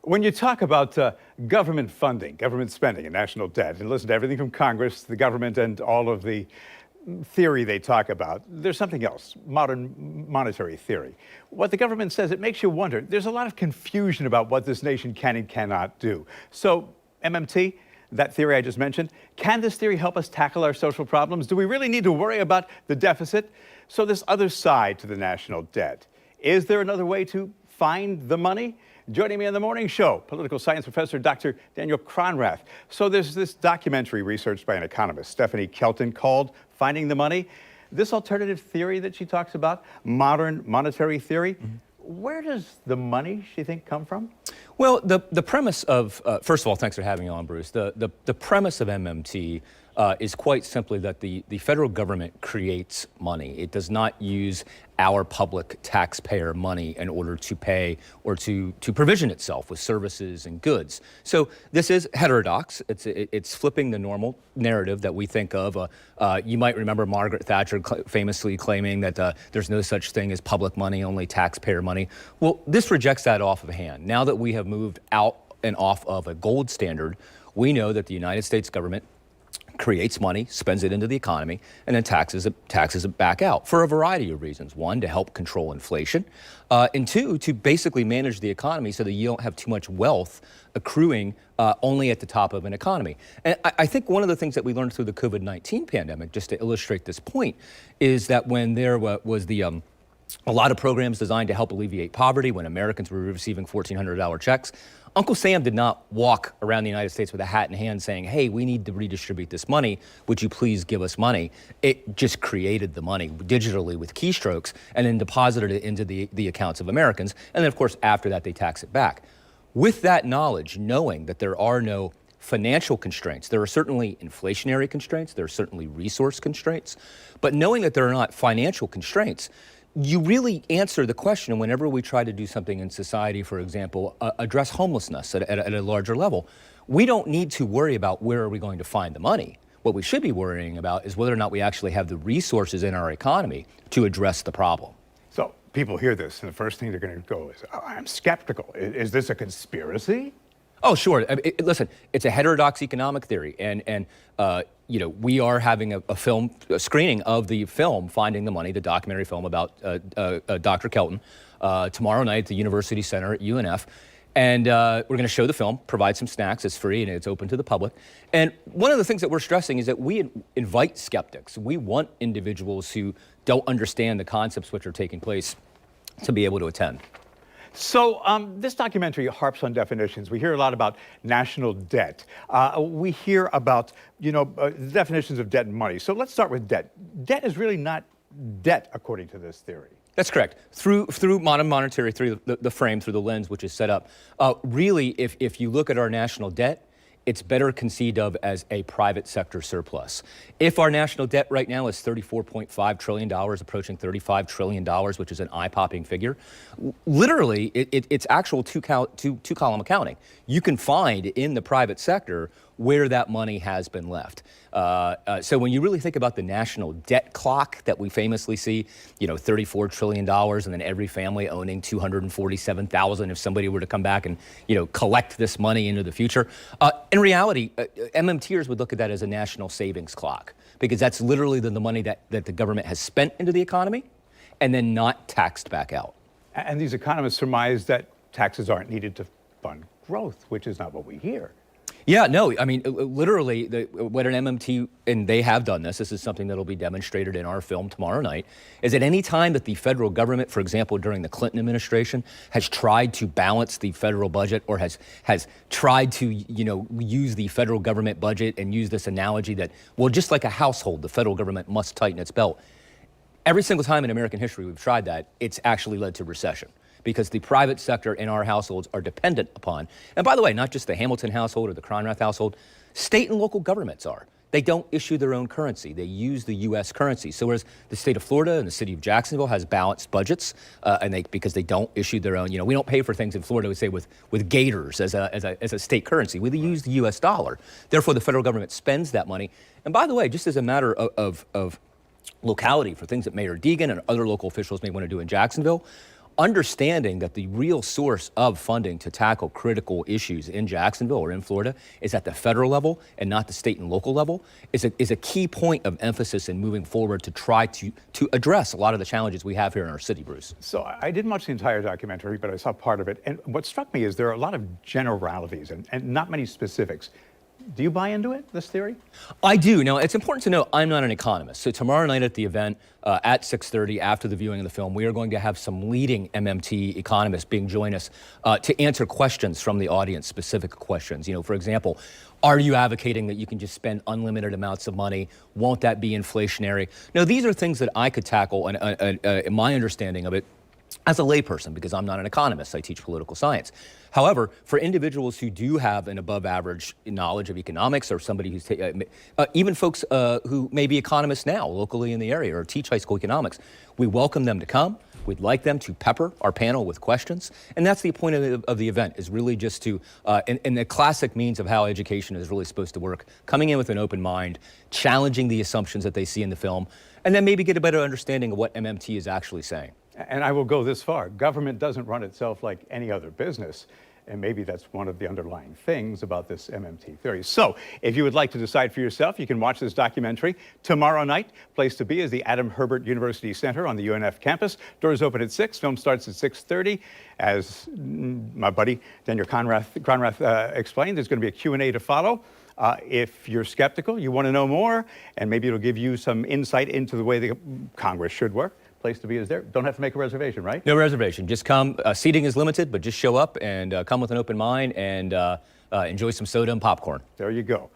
When you talk about government funding, government spending, and national debt, and listen to everything from Congress, the government, and all of the theory they talk about, there's something else, modern monetary theory. What the government says, it makes you wonder. There's a lot of confusion about what this nation can and cannot do. So, MMT, that theory I just mentioned, can this theory help us tackle our social problems? Do we really need to worry about the deficit? So this other side to the national debt, is there another way to find the money? Joining me on the morning show, political science professor Dr. Daniel Cronrath. So there's this documentary researched by an economist, Stephanie Kelton, called Finding the Money. This alternative theory that she talks about, modern monetary theory, where does the money, she think, come from? Well, the premise of, first of all, thanks for having me on, Bruce. The premise of MMT is quite simply that the federal government creates money. It does not use our public taxpayer money in order to pay or to provision itself with services and goods. So this is heterodox. It's flipping the normal narrative that we think of. You might remember Margaret Thatcher famously claiming that there's no such thing as public money, only taxpayer money. Well, this rejects that off of hand. Now that we have moved out and off of a gold standard, we know that the United States government creates money, spends it into the economy, and then taxes it back out for a variety of reasons. One, to help control inflation, and two, to basically manage the economy so that you don't have too much wealth accruing only at the top of an economy. And I think one of the things that we learned through the COVID-19 pandemic, just to illustrate this point, is that when there was a lot of programs designed to help alleviate poverty, when Americans were receiving $1,400 checks, Uncle Sam did not walk around the United States with a hat in hand saying, hey, we need to redistribute this money. Would you please give us money? It just created the money digitally with keystrokes and then deposited it into the accounts of Americans. And then, of course, after that, they tax it back. With that knowledge, knowing that there are no financial constraints, there are certainly inflationary constraints, there are certainly resource constraints, but knowing that there are not financial constraints, you really answer the question whenever we try to do something in society, for example, address homelessness at a larger level. We don't need to worry about where are we going to find the money. What we should be worrying about is whether or not we actually have the resources in our economy to address the problem. So people hear this, and the first thing they're going to go is, oh, I'm skeptical. Is this a conspiracy? Oh, sure. Listen, it's a heterodox economic theory, and you know, we are having a screening of the film Finding the Money, the documentary film about Dr. Kelton, tomorrow night at the University Center at UNF. And we're going to show the film, provide some snacks. It's free and it's open to the public. And one of the things that we're stressing is that we invite skeptics. We want individuals who don't understand the concepts which are taking place to be able to attend. So this documentary harps on definitions. We hear a lot about national debt. We hear about, definitions of debt and money. So let's start with debt. Debt is really not debt, according to this theory. That's correct. Through modern monetary theory, the frame, through the lens which is set up, really, if you look at our national debt, it's better conceived of as a private sector surplus. If our national debt right now is $34.5 trillion, approaching $35 trillion, which is an eye-popping figure, literally, it's actual two-column accounting. You can find in the private sector where that money has been left. So when you really think about the national debt clock that we famously see, $34 trillion, and then every family owning $247,000 if somebody were to come back and, collect this money into the future. In reality, MMTers would look at that as a national savings clock, because that's literally the money that the government has spent into the economy and then not taxed back out. And these economists surmise that taxes aren't needed to fund growth, which is not what we hear. Yeah, no, I mean, literally, what an MMT, and they have done this is something that will be demonstrated in our film tomorrow night, is at any time that the federal government, for example, during the Clinton administration, has tried to balance the federal budget or has tried to, use the federal government budget and use this analogy that, well, just like a household, the federal government must tighten its belt. Every single time in American history we've tried that, it's actually led to recession, because the private sector in our households are dependent upon, and by the way, not just the Hamilton household or the Cronrath household, state and local governments are. They don't issue their own currency. They use the U.S. currency. So whereas the state of Florida and the city of Jacksonville has balanced budgets, because they don't issue their own, we don't pay for things in Florida, we say with gators as a state currency. We use the U.S. dollar. Therefore, the federal government spends that money. And by the way, just as a matter of locality, for things that Mayor Deegan and other local officials may want to do in Jacksonville, understanding that the real source of funding to tackle critical issues in Jacksonville or in Florida is at the federal level and not the state and local level is a key point of emphasis in moving forward to try to address a lot of the challenges we have here in our city, Bruce. So I didn't watch the entire documentary, but I saw part of it. And what struck me is there are a lot of generalities and not many specifics. Do you buy into it, this theory? I do. Now, it's important to know I'm not an economist. So tomorrow night at the event at 6:30, after the viewing of the film, we are going to have some leading MMT economists join us to answer questions from the audience, specific questions. You know, for example, are you advocating that you can just spend unlimited amounts of money? Won't that be inflationary? Now, these are things that I could tackle, and my understanding of it as a layperson, because I'm not an economist, I teach political science. However, for individuals who do have an above average knowledge of economics, or somebody who's, even folks who may be economists now locally in the area or teach high school economics, we welcome them to come. We'd like them to pepper our panel with questions. And that's the point of the event, is really just to, in the classic means of how education is really supposed to work, coming in with an open mind, challenging the assumptions that they see in the film, and then maybe get a better understanding of what MMT is actually saying. And I will go this far. Government doesn't run itself like any other business. And maybe that's one of the underlying things about this MMT theory. So if you would like to decide for yourself, you can watch this documentary tomorrow night. Place to be is the Adam Herbert University Center on the UNF campus. Doors open at 6. Film starts at 6:30. As my buddy Daniel Cronrath explained, there's going to be a Q&A to follow. If you're skeptical, you want to know more, and maybe it'll give you some insight into the way the Congress should work. Place to be is there. Don't have to make a reservation, right? No reservation. Just come. Seating is limited, but just show up and come with an open mind and enjoy some soda and popcorn. There you go.